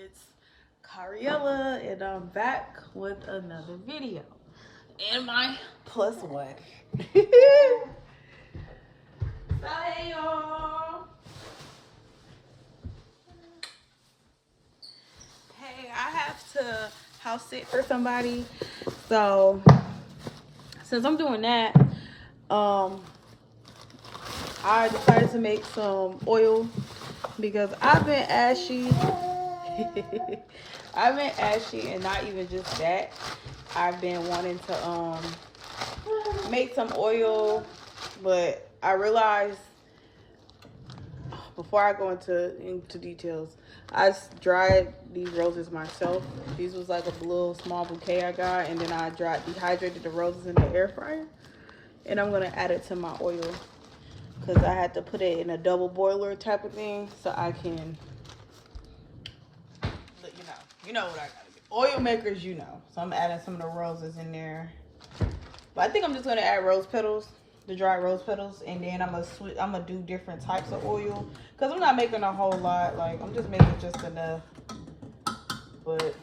It's Cariella, and I'm back with another video. And my plus one. So, hey, y'all. Hey, I have to house sit for somebody. So, since I'm doing that, I decided to make some oil because I've been ashy. I've been ashy, and not even just that. I've been wanting to make some oil, but I realized before I go into details, I dried these roses myself. These was like a little small bouquet I got, and then I dehydrated the roses in the air fryer, and I'm gonna add it to my oil because I had to put it in a double boiler type of thing so I can, you know what I gotta do. Oil makers, you know. So I'm adding some of the roses in there. But I think I'm just gonna add rose petals, the dried rose petals, and then I'm gonna do different types of oil because I'm not making a whole lot. Like, I'm just making just enough. But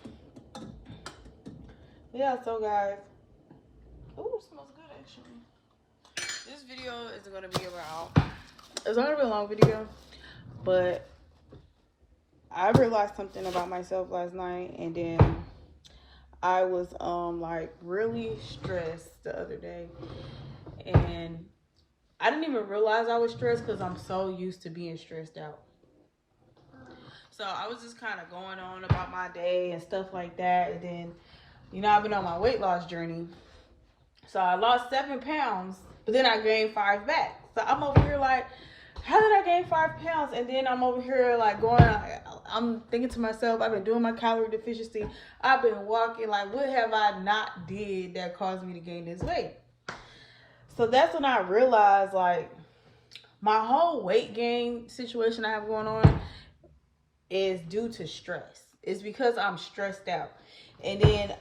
yeah, so guys, ooh, smells good actually. This video is gonna be it's not gonna be a long video, but I realized something about myself last night, and then I was like really stressed the other day, and I didn't even realize I was stressed because I'm so used to being stressed out. So I was just kind of going on about my day and stuff like that, and then, you know, I've been on my weight loss journey. So I lost 7 pounds, but then I gained 5 back. So I'm over here like, how did I gain 5 pounds? And then I'm over here like I'm thinking to myself, I've been doing my calorie deficiency. I've been walking, like, what have I not did that caused me to gain this weight? So that's when I realized, like, my whole weight gain situation I have going on is due to stress. It's because I'm stressed out. And then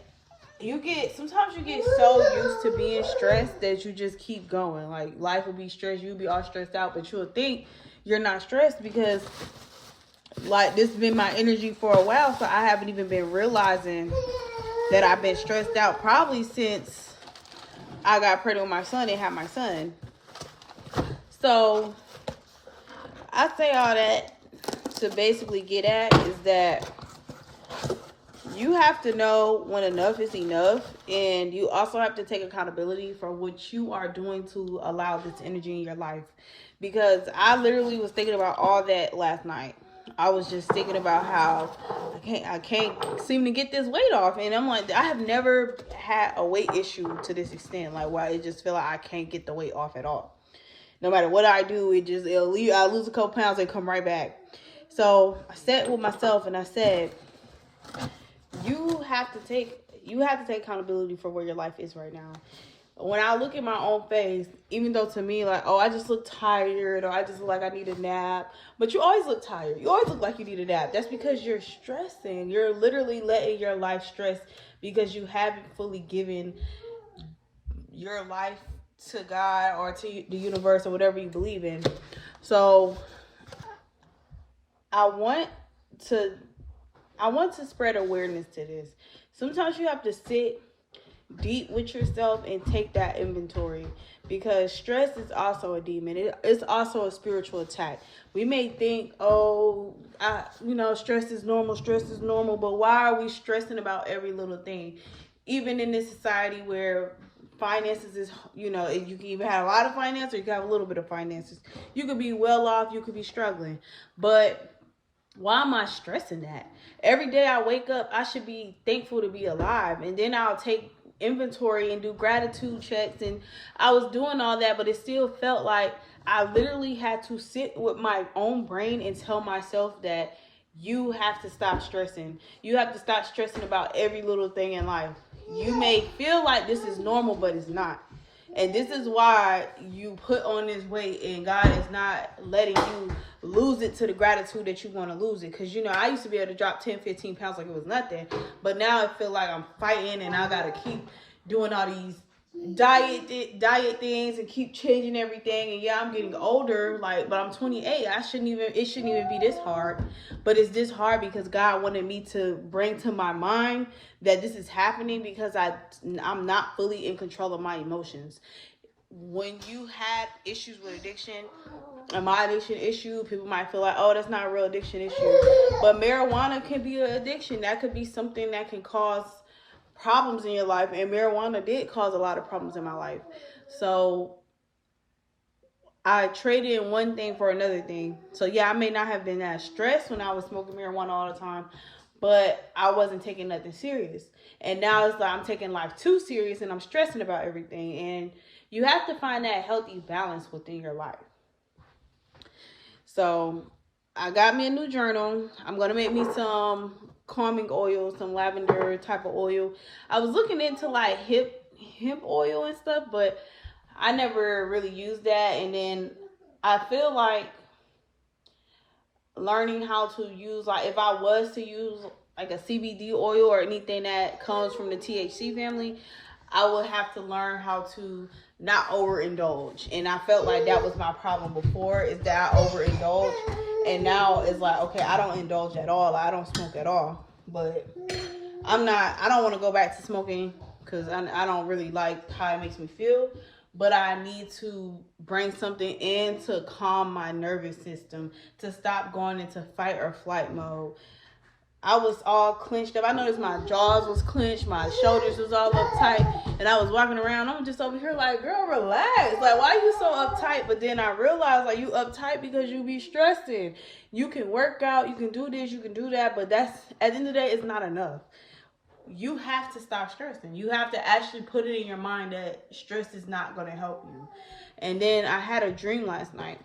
sometimes you get so used to being stressed that you just keep going. Like, life will be stressed, you'll be all stressed out, but you'll think you're not stressed because, like, this has been my energy for a while, so I haven't even been realizing that I've been stressed out probably since I got pregnant with my son and had my son. So I say all that to basically get at is that you have to know when enough is enough, and you also have to take accountability for what you are doing to allow this energy in your life. Because I literally was thinking about all that last night. I was just thinking about how I can't seem to get this weight off, and I'm like, I have never had a weight issue to this extent. Like, why it just feel like I can't get the weight off at all. No matter what I do, I lose a couple pounds and come right back. So I sat with myself and I said, you have to take accountability for where your life is right now. When I look at my own face, even though to me, like, oh, I just look tired, or I just look like I need a nap, but you always look tired. You always look like you need a nap. That's because you're stressing. You're literally letting your life stress because you haven't fully given your life to God or to the universe or whatever you believe in. So I want to spread awareness to this. Sometimes you have to sit deep with yourself and take that inventory, because stress is also a demon. It's also a spiritual attack. We may think, stress is normal, but why are we stressing about every little thing? Even in this society where finances is, you can either have a lot of finances or you can have a little bit of finances. You could be well off, you could be struggling, but why am I stressing that? Every day I wake up, I should be thankful to be alive. And then I'll take inventory and do gratitude checks. And I was doing all that, but it still felt like I literally had to sit with my own brain and tell myself that you have to stop stressing. You have to stop stressing about every little thing in life. You may feel like this is normal, but it's not. And this is why you put on this weight, and God is not letting you lose it to the gratitude that you want to lose it. Because, I used to be able to drop 10, 15 pounds like it was nothing. But now I feel like I'm fighting, and I got to keep doing all these diet things and keep changing everything. And yeah, I'm getting older, like, but I'm 28. It shouldn't even be this hard. But it's this hard because God wanted me to bring to my mind that this is happening because I'm not fully in control of my emotions. When you have issues with addiction, and my addiction issue, people might feel like, oh, that's not a real addiction issue. But marijuana can be an addiction. That could be something that can cause problems in your life, and marijuana did cause a lot of problems in my life. So I traded in one thing for another thing. So yeah, I may not have been that stressed when I was smoking marijuana all the time, but I wasn't taking nothing serious. And now it's like I'm taking life too serious and I'm stressing about everything. And you have to find that healthy balance within your life. So I got me a new journal. I'm going to make me some calming oil, some lavender type of oil. I was looking into like hemp oil and stuff, but I never really used that. And then I feel like learning how to use, like if I was to use like a CBD oil or anything that comes from the THC family, I would have to learn how to not overindulge. And I felt like that was my problem before, is that I overindulge. And now it's like, okay, I don't indulge at all. I don't smoke at all. But I don't want to go back to smoking because I don't really like how it makes me feel. But I need to bring something in to calm my nervous system, to stop going into fight or flight mode. I was all clenched up. I noticed my jaws was clenched, my shoulders was all uptight, and I was walking around. I'm just over here like, girl, relax. Like, why are you so uptight? But then I realized, like, you uptight because you be stressing. You can work out, you can do this, you can do that, but that's, at the end of the day, it's not enough. You have to stop stressing. You have to actually put it in your mind that stress is not going to help you. And then I had a dream last night.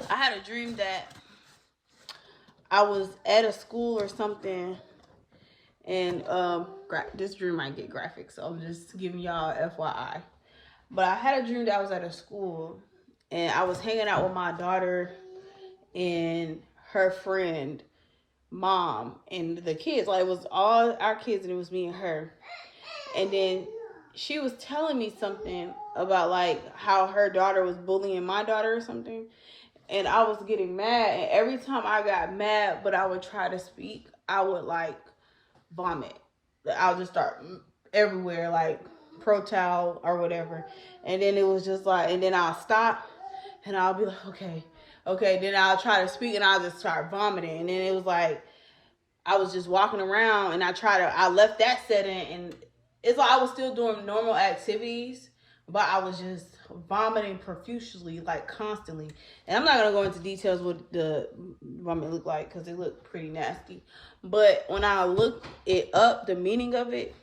I had a dream that I was at a school or something, and this dream might get graphic, so I'm just giving y'all FYI. But I had a dream that I was at a school, and I was hanging out with my daughter and her friend, mom, and the kids. Like, it was all our kids, and it was me and her. And then she was telling me something about, like, how her daughter was bullying my daughter or something. And I was getting mad, and every time I got mad, but I would try to speak, I would, like, vomit. I would just start everywhere, like, projectile or whatever. And then it was just like, and then I'll stop, and I'll be like, okay. Then I'll try to speak, and I'll just start vomiting. And then it was like, I was just walking around, and I left that setting, and it's like I was still doing normal activities, but I was just vomiting profusely, like constantly. And I'm not going to go into details what the vomit looked like because it looked pretty nasty. But when I looked it up, the meaning of it,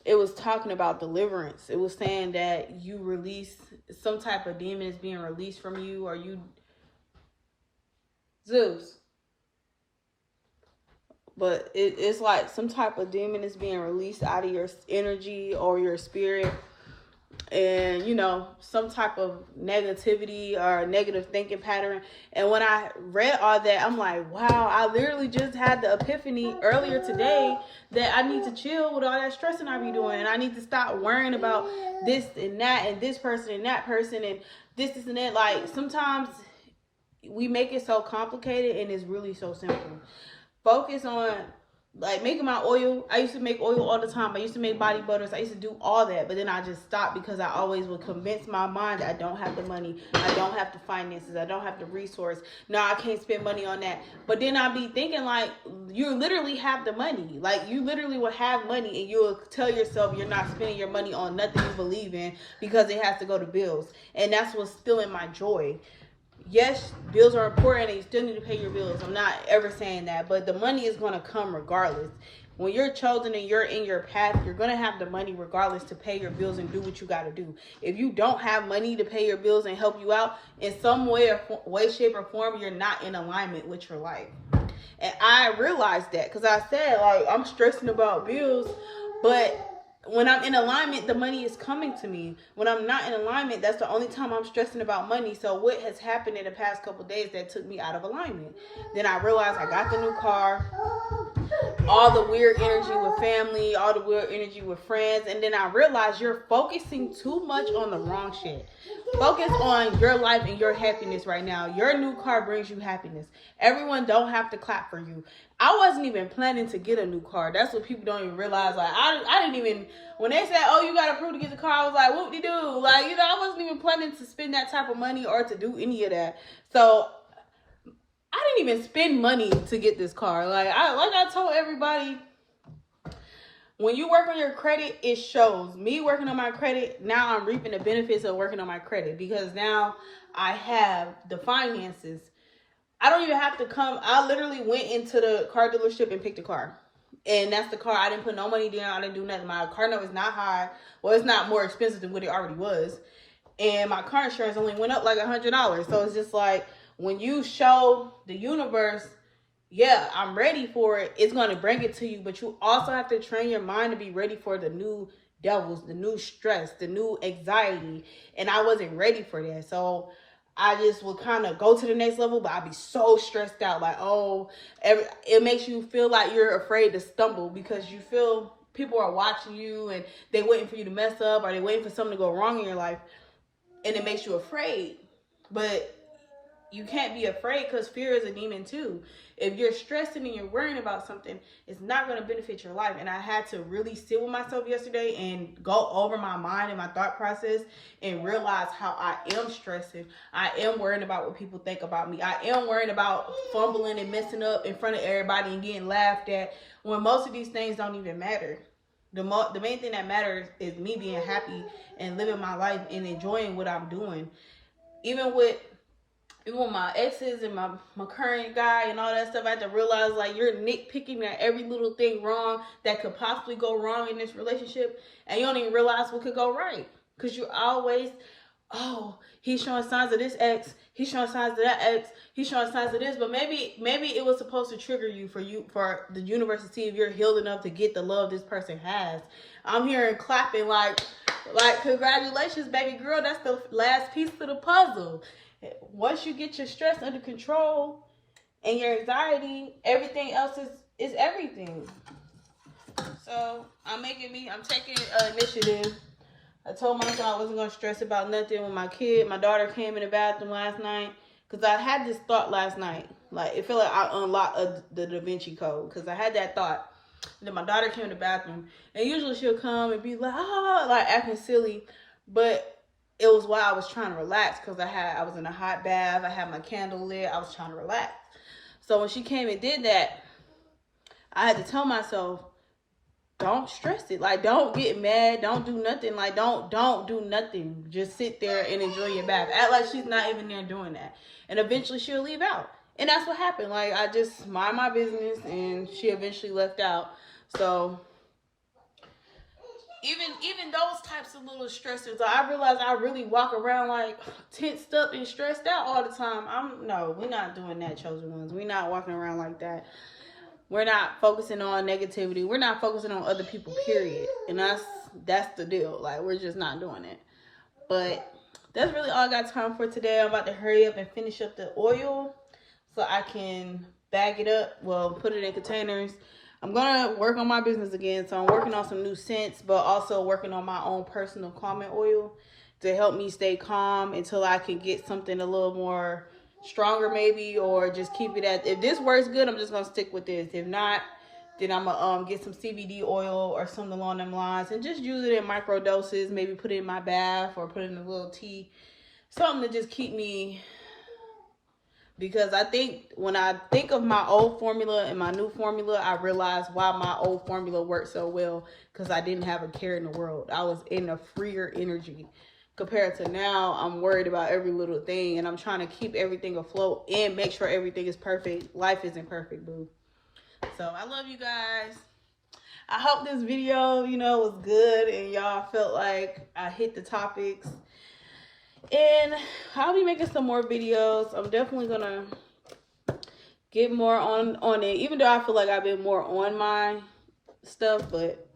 it was talking about deliverance. It was saying that you release, some type of demon is being released from you, or you... Zeus. But it's like some type of demon is being released out of your energy or your spirit. And, you know, some type of negativity or negative thinking pattern. And when I read all that, I'm like, wow, I literally just had the epiphany earlier today that I need to chill with all that stressing I be doing. And I need to stop worrying about this and that and this person and that person and this and that. Like, sometimes we make it so complicated and it's really so simple. Focus on, like, making my oil. I used to make oil all the time. I used to make body butters. I used to do all that. But then I just stopped because I always would convince my mind that I don't have the money. I don't have the finances. I don't have the resource. No, I can't spend money on that. But then I'd be thinking, like, you literally have the money. Like, you literally will have money and you'll tell yourself you're not spending your money on nothing you believe in because it has to go to bills. And that's what's stealing my joy. Yes, bills are important and you still need to pay your bills. I'm not ever saying that, but the money is going to come regardless. When you're chosen and you're in your path, you're going to have the money regardless to pay your bills and do what you got to do. If you don't have money to pay your bills and help you out in some way, shape, or form, you're not in alignment with your life. And I realized that because I said, like, I'm stressing about bills, but when I'm in alignment, the money is coming to me. When I'm not in alignment, that's the only time I'm stressing about money. So what has happened in the past couple of days that took me out of alignment? Then I realized I got the new car. all the weird energy with family, all the weird energy with friends, and then I realized you're focusing too much on the wrong shit. Focus on your life and your happiness right now. Your new car brings you happiness. Everyone don't have to clap for you. I wasn't even planning to get a new car. That's what people don't even realize. Like I didn't even, when they said, "Oh, you got approved to get the car," I was like, "Whoop-de-doo." Like, you know, I wasn't even planning to spend that type of money or to do any of that. So I didn't even spend money to get this car. Like I told everybody, when you work on your credit, it shows. Me working on my credit, now I'm reaping the benefits of working on my credit, because now I have the finances. I don't even have to come. I literally went into the car dealership and picked a car. And that's the car. I didn't put no money down. I didn't do nothing. My car note is not high. Well, it's not more expensive than what it already was. And my car insurance only went up like $100. So it's just like, when you show the universe, yeah, I'm ready for it, it's going to bring it to you. But you also have to train your mind to be ready for the new devils, the new stress, the new anxiety. And I wasn't ready for that. So I just would kind of go to the next level, but I'd be so stressed out. Like, it makes you feel like you're afraid to stumble, because you feel people are watching you and they waiting for you to mess up, or they waiting for something to go wrong in your life. And it makes you afraid. But you can't be afraid, because fear is a demon too. If you're stressing and you're worrying about something, it's not going to benefit your life. And I had to really sit with myself yesterday and go over my mind and my thought process and realize how I am stressing. I am worrying about what people think about me. I am worrying about fumbling and messing up in front of everybody and getting laughed at, when most of these things don't even matter. The main thing that matters is me being happy and living my life and enjoying what I'm doing. Even with my exes and my current guy and all that stuff, I had to realize, like, you're nitpicking at every little thing wrong that could possibly go wrong in this relationship, and you don't even realize what could go right, because you're always, oh, he's showing signs of this ex, he's showing signs of that ex, he's showing signs of this. But maybe it was supposed to trigger you for the universe to see if you're healed enough to get the love this person has. I'm hearing clapping like congratulations, baby girl, that's the last piece to the puzzle. Once you get your stress under control and your anxiety, everything else is everything. So I'm taking initiative. I told myself I wasn't going to stress about nothing. When my daughter came in the bathroom last night, because I had this thought last night. Like, it felt like I unlocked the Da Vinci Code, because I had that thought. And then my daughter came in the bathroom, and usually she'll come and be like, like acting silly. But it was while I was trying to relax, because I was in a hot bath. I had my candle lit. I was trying to relax. So when she came and did that, I had to tell myself, don't stress it. Like, don't get mad. Don't do nothing. Like, don't do nothing. Just sit there and enjoy your bath. Act like she's not even there doing that. And eventually she'll leave out. And that's what happened. Like, I just mind my business, and she eventually left out. So even those types of little stressors, I realize I really walk around like tensed up and stressed out all the time. We're not doing that, chosen ones. We're not walking around like that. We're not focusing on negativity. We're not focusing on other people, period. And that's the deal. Like, we're just not doing it. But that's really all I got time for today. I'm about to hurry up and finish up the oil so I can bag it up. Well, put it in containers. I'm going to work on my business again. So I'm working on some new scents, but also working on my own personal calming oil to help me stay calm until I can get something a little more stronger maybe, or just keep it at, if this works good, I'm just going to stick with this. If not, then I'm going to get some CBD oil or something along them lines and just use it in micro doses. Maybe put it in my bath or put it in a little tea. Something to just keep me, because I think when I think of my old formula and my new formula, I realize why my old formula worked so well, because I didn't have a care in the world. I was in a freer energy. Compared to now, I'm worried about every little thing, and I'm trying to keep everything afloat and make sure everything is perfect. Life isn't perfect, boo. So I love you guys. I hope this video, was good and y'all felt like I hit the topics. And I'll be making some more videos. I'm definitely gonna get more on it, even though I feel like I've been more on my stuff, but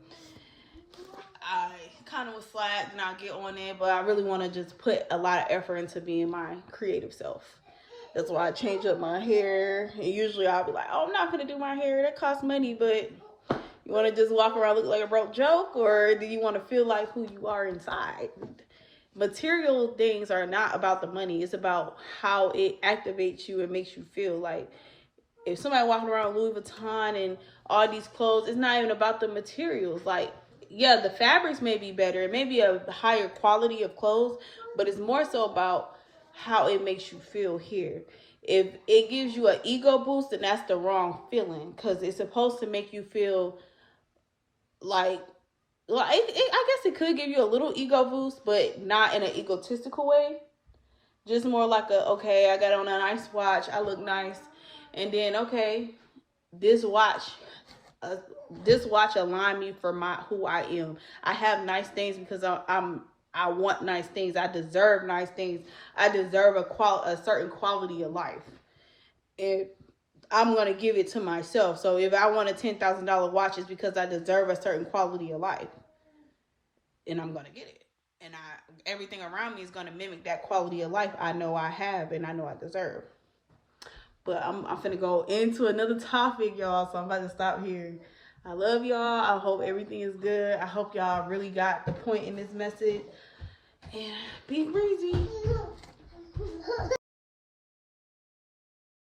I kind of was slack and I'll get on it. But I really want to just put a lot of effort into being my creative self. That's why I change up my hair. And usually I'll be like, oh, I'm not gonna do my hair. That costs money, but you want to just walk around looking like a broke joke, or do you want to feel like who you are inside? Material things are not about the money. It's about how it activates you and makes you feel. Like if somebody walking around Louis Vuitton and all these clothes, it's not even about the materials. Like, yeah, the fabrics may be better. It may be a higher quality of clothes, but it's more so about how it makes you feel here. If it gives you an ego boost, then that's the wrong feeling, because it's supposed to make you feel like I guess it could give you a little ego boost, but not in an egotistical way. Just more like a, okay, I got on a nice watch, I look nice, and then okay, this watch, uh, this watch align me for my who I am. I have nice things because I want nice things. I deserve nice things. I deserve a certain quality of life. And I'm going to give it to myself. So if I want a $10,000 watch, it's because I deserve a certain quality of life. And I'm going to get it. And everything around me is going to mimic that quality of life I know I have and I know I deserve. But I'm finna go into another topic, y'all. So I'm about to stop here. I love y'all. I hope everything is good. I hope y'all really got the point in this message. And be breezy.